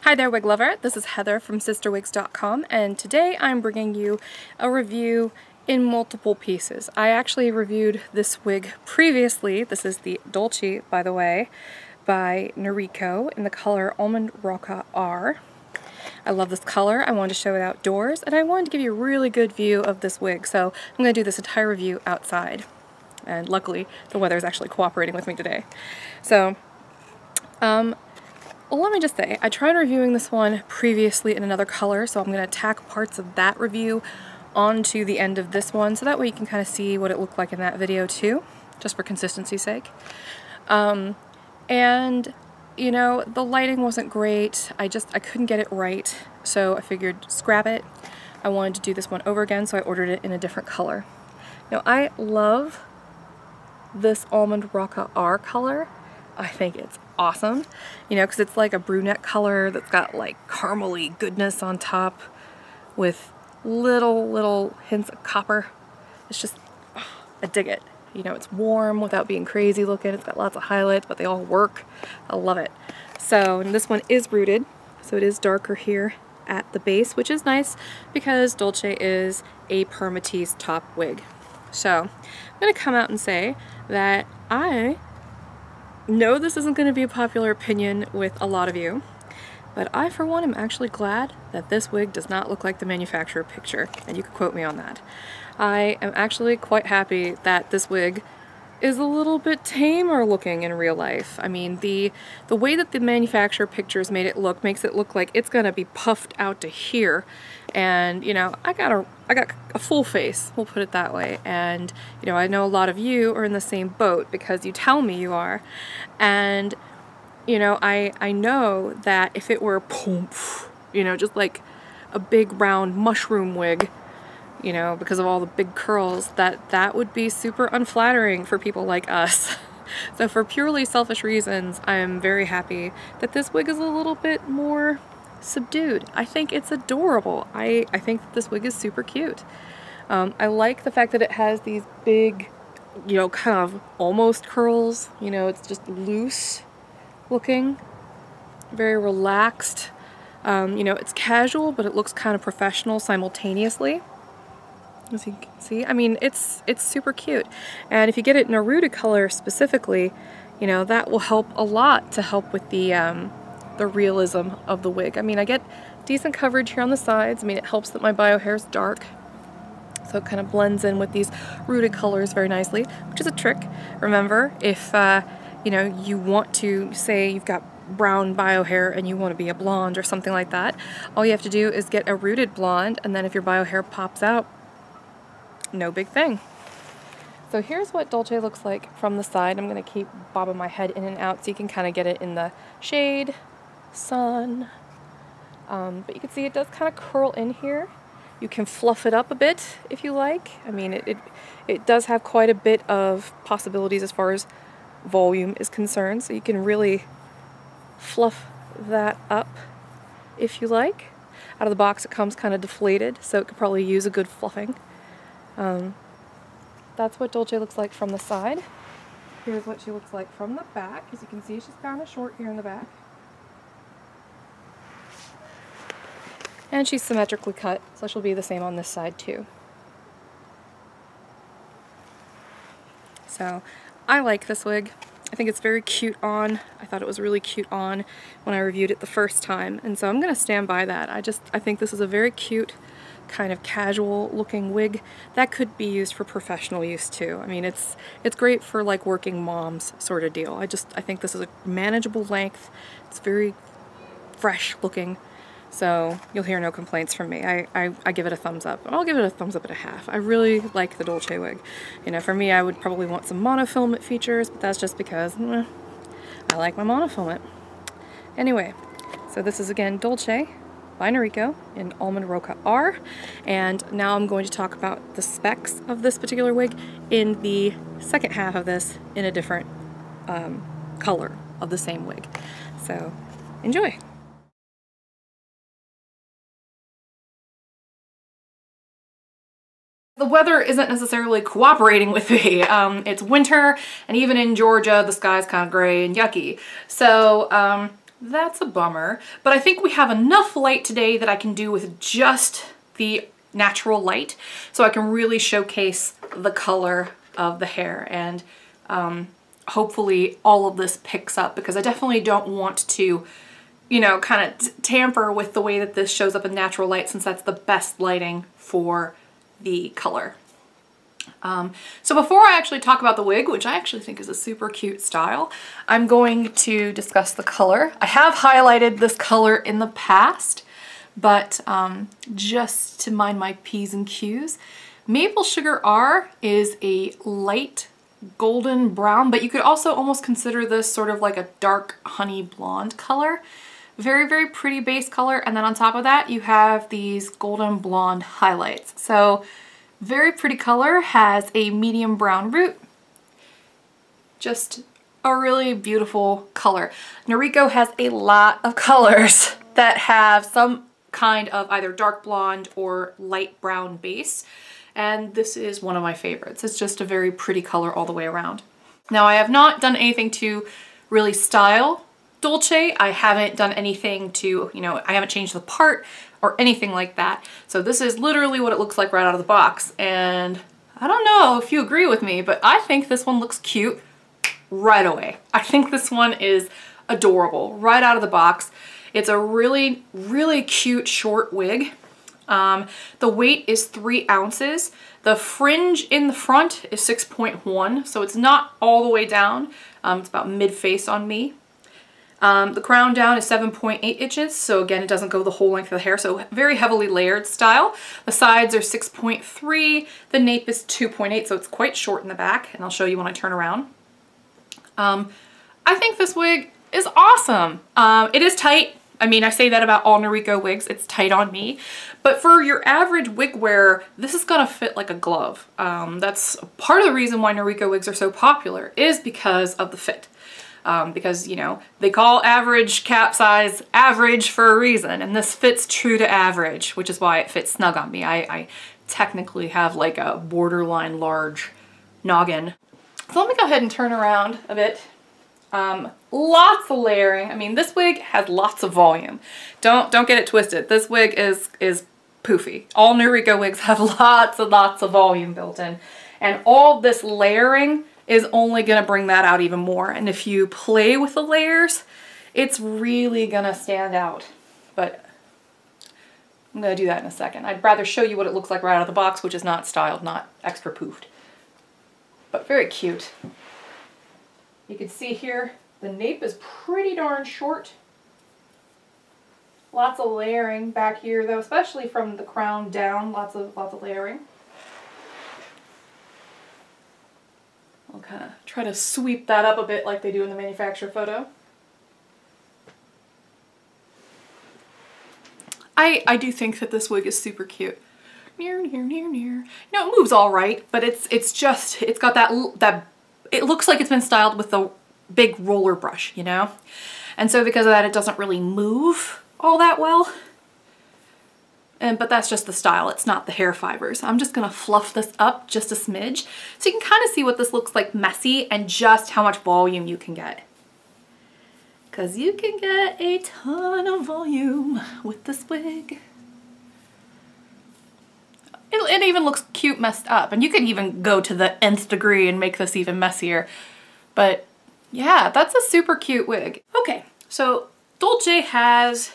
Hi there, wig lover. This is Heather from CysterWigs.com, and today I'm bringing you a review in multiple pieces. I actually reviewed this wig previously. This is the Dolce, by the way, by Noriko in the color Almond Rocka-R. I love this color. I wanted to show it outdoors, and I wanted to give you a really good view of this wig, so I'm going to do this entire review outside. And luckily, the weather is actually cooperating with me today. So, well, let me just say, I tried reviewing this one previously in another color, so I'm going to tack parts of that review onto the end of this one, so that way you can kind of see what it looked like in that video too, just for consistency's sake. And, you know, the lighting wasn't great. I couldn't get it right, so I figured scrap it. I wanted to do this one over again, so I ordered it in a different color. Now, I love this Almond Rocka-R color. I think it's awesome, you know, because it's like a brunette color that's got like caramely goodness on top with little hints of copper. It's just, I dig it. You know, it's warm without being crazy looking. It's got lots of highlights, but they all work. I love it. So, and this one is rooted, so it is darker here at the base, which is nice because Dolce is a permatease top wig. So, I'm going to come out and say that I know this isn't going to be a popular opinion with a lot of you, but I, for one, am actually glad that this wig does not look like the manufacturer picture, and you can quote me on that. I am actually quite happy that this wig is a little bit tamer looking in real life. I mean, the way that the manufacturer pictures made it look makes it look like it's gonna be puffed out to here, and you know, I got a full face, we'll put it that way. And you know, I know a lot of you are in the same boat because you tell me you are, and you know, I know that if it were you know, just like a big round mushroom wig, you know, because of all the big curls, that would be super unflattering for people like us. So for purely selfish reasons, I am very happy that this wig is a little bit more subdued. I think it's adorable. I think that this wig is super cute. I like the fact that it has these big, you know, kind of almost curls. You know, it's just loose looking, very relaxed. You know, it's casual, but it looks kind of professional simultaneously. As you can see, I mean, it's super cute. And if you get it in a rooted color specifically, you know, that will help a lot to help with the realism of the wig. I mean, I get decent coverage here on the sides. I mean, it helps that my bio hair is dark, so it kind of blends in with these rooted colors very nicely, which is a trick. Remember, if you know, you want to, say you've got brown bio hair and you want to be a blonde or something like that, all you have to do is get a rooted blonde, and then if your bio hair pops out, no big thing. So here's what Dolce looks like from the side. I'm going to keep bobbing my head in and out so you can kind of get it in the shade, sun. But you can see it does kind of curl in here. You can fluff it up a bit if you like. I mean, it does have quite a bit of possibilities as far as volume is concerned, so you can really fluff that up if you like. Out of the box it comes kind of deflated, so it could probably use a good fluffing. That's what Dolce looks like from the side. Here's what she looks like from the back. As you can see, she's kind of short here in the back. And she's symmetrically cut, so she'll be the same on this side too. So, I like this wig. I think it's very cute on. I thought it was really cute on when I reviewed it the first time, and so I'm going to stand by that. I think this is a very cute, kind of casual looking wig that could be used for professional use too. I mean, it's great for like working moms sort of deal. I think this is a manageable length. It's very fresh looking, so you'll hear no complaints from me. I give it a thumbs up. I'll give it a thumbs up and a half. I really like the Dolce wig. You know, for me, I would probably want some monofilament features, but that's just because I like my monofilament. Anyway, so this is again Dolce by Noriko in Almond Rocka-R, and now I'm going to talk about the specs of this particular wig in the second half of this in a different color of the same wig. So enjoy! The weather isn't necessarily cooperating with me. It's winter, and even in Georgia the sky's kind of gray and yucky. So that's a bummer. But I think we have enough light today that I can do with just the natural light, so I can really showcase the color of the hair, and hopefully all of this picks up, because I definitely don't want to, you know, kind of tamper with the way that this shows up in natural light, since that's the best lighting for the color. So before I actually talk about the wig, which I actually think is a super cute style, I'm going to discuss the color. I have highlighted this color in the past, but just to mind my P's and Q's, Maple Sugar R is a light golden brown, but you could also almost consider this sort of like a dark honey blonde color. Very, very pretty base color, and then on top of that you have these golden blonde highlights. So very pretty color, has a medium brown root. Just a really beautiful color. Noriko has a lot of colors that have some kind of either dark blonde or light brown base, and this is one of my favorites. It's just a very pretty color all the way around. Now, I have not done anything to really style Dolce. I haven't done anything to, you know, I haven't changed the part or anything like that. So this is literally what it looks like right out of the box, and I don't know if you agree with me, but I think this one looks cute right away. I think this one is adorable right out of the box. It's a really, really cute short wig. The weight is 3 ounces. The fringe in the front is 6.1, so it's not all the way down. It's about mid-face on me. The crown down is 7.8 inches, so again, it doesn't go the whole length of the hair, so very heavily layered style. The sides are 6.3, the nape is 2.8, so it's quite short in the back, and I'll show you when I turn around. I think this wig is awesome. It is tight. I mean, I say that about all Noriko wigs, it's tight on me, but for your average wig wearer, this is gonna fit like a glove. That's part of the reason why Noriko wigs are so popular, is because of the fit. Because, you know, they call average cap size average for a reason, and this fits true to average, which is why it fits snug on me. I technically have like a borderline large noggin. So let me go ahead and turn around a bit. Lots of layering. I mean, this wig has lots of volume. Don't get it twisted. This wig is poofy. All Noriko wigs have lots and lots of volume built in, and all this layering is only gonna bring that out even more. And if you play with the layers, it's really gonna stand out. But I'm gonna do that in a second. I'd rather show you what it looks like right out of the box, which is not styled, not extra poofed. But very cute. You can see here, the nape is pretty darn short. Lots of layering back here though, especially from the crown down, lots of layering. I'll kind of try to sweep that up a bit like they do in the manufacturer photo. I do think that this wig is super cute. Near. You know, it moves all right, but it's got that it looks like it's been styled with the big roller brush, you know? And so because of that, it doesn't really move all that well. But that's just the style, it's not the hair fibers. I'm just gonna fluff this up just a smidge so you can kind of see what this looks like messy and just how much volume you can get. Because you can get a ton of volume with this wig. It even looks cute messed up, and you could even go to the nth degree and make this even messier. But yeah, that's a super cute wig. Okay, so Dolce has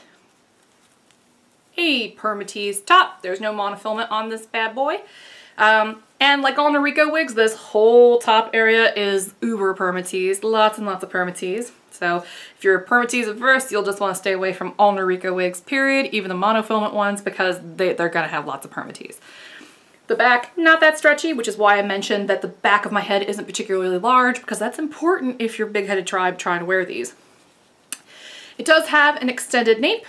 a permatease top. There's no monofilament on this bad boy. And like all Noriko wigs, this whole top area is uber permatease. Lots and lots of permatease. So if you're permatease averse, you'll just want to stay away from all Noriko wigs, period. Even the monofilament ones, because they're gonna have lots of permatease. The back, not that stretchy, which is why I mentioned that the back of my head isn't particularly large, because that's important if you're big-headed tribe trying to wear these. It does have an extended nape.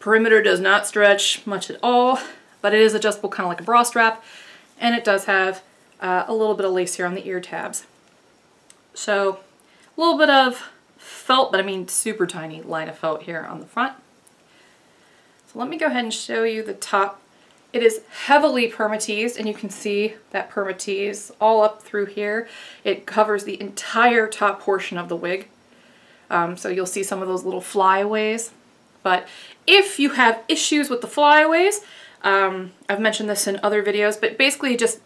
Perimeter does not stretch much at all, but it is adjustable kind of like a bra strap, and it does have a little bit of lace here on the ear tabs. So a little bit of felt, but I mean super tiny line of felt here on the front. So let me go ahead and show you the top. It is heavily permateased, and you can see that permatease all up through here. It covers the entire top portion of the wig. So you'll see some of those little flyaways. But if you have issues with the flyaways, I've mentioned this in other videos, but basically just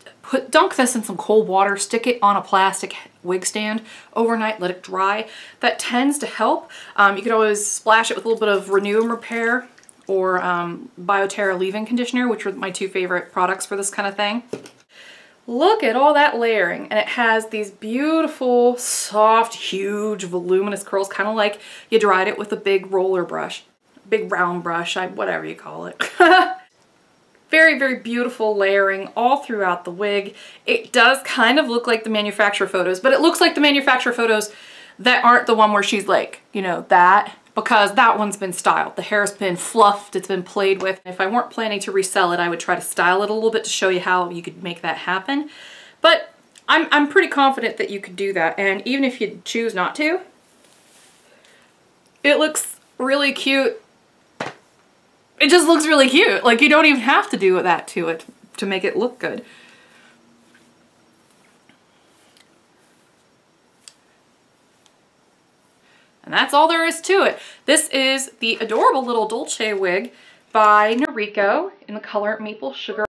dunk this in some cold water, stick it on a plastic wig stand overnight, let it dry. That tends to help. You could always splash it with a little bit of Renew and Repair or Bioterra leave-in conditioner, which are my two favorite products for this kind of thing. Look at all that layering, and it has these beautiful, soft, huge, voluminous curls, kind of like you dried it with a big roller brush, big round brush, whatever you call it. Very, very beautiful layering all throughout the wig. It does kind of look like the manufacturer photos, but it looks like the manufacturer photos that aren't the one where she's like, you know, that, because that one's been styled. The hair's been fluffed, it's been played with. If I weren't planning to resell it, I would try to style it a little bit to show you how you could make that happen. But I'm pretty confident that you could do that, and even if you choose not to, it looks really cute. It just looks really cute. Like, you don't even have to do that to it to make it look good. And that's all there is to it. This is the adorable little Dolce wig by Noriko in the color Maple Sugar.